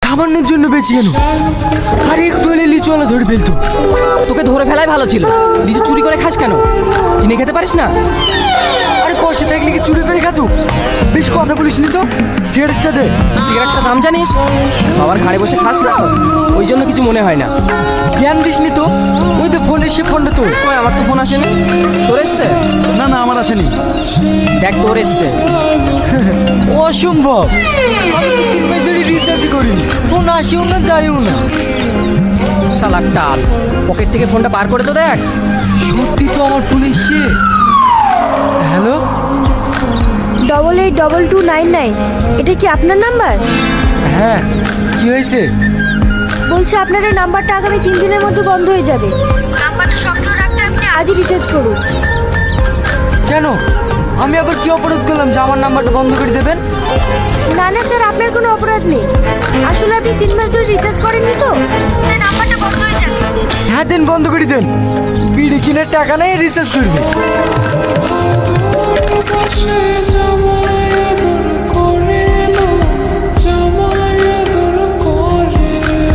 সামান্যের জন্য বেঁচে গেল। আর একটু হলে লিচু ওলা ধরে ফেলতো। তোকে ধরে ফেলাই ভালো ছিল। লিচু চুরি করে খাস কেন? কিনে খেতে পারিস না? আরে পয়সা থাকলে কি চুরি করে খাতু? বেশ কথা বলিস নি তো, সিগারেটটা দে। সিগারেটটার দাম জানিস? বাবার ঘাড়ে বসে খাস না, ওই জন্য কিছু মনে হয় না। জ্ঞান দিস নি তো, ওই তো ফোন এসে ফোনটা তোর। ওই আমার তো ফোন আসেনি। তোর এসছে? না না, আমার আসেনি। দেখ তোর এসছে। অসম্ভব, আমি তো 3 মাস ধরে রিচার্জ করিনি, ফোন আসেও না যায়ও না। শালা টাল, পকেট থেকে ফোনটা বার করে তো দেখ। সত্যি তো আমার ফোন এসছে। হ্যালো, 882299, এটা কি আপনার নাম্বার? হ্যাঁ কি হয়েছে? বলছে আপনার এই নাম্বারটা আগামী 3 দিনের মধ্যে বন্ধ হয়ে যাবে। নাম্বারটা সক্রিয় রাখতে আপনি আজই রিচার্জ করুন। কেন, আমি আবার কি অপরাধ করলাম যে আমার নাম্বারটা বন্ধ করে দেবেন? না না স্যার, আপনার কোনো অপরাধ নেই। আসলে আপনি 3 মাস ধরে রিচার্জ করেননি তো, তাই নাম্বারটা বন্ধ হয়ে যাবে। হ্যাঁ দেন, বন্ধ করে দেন। বিড়ি কিনে টাকা নেই, রিচার্জ করবে।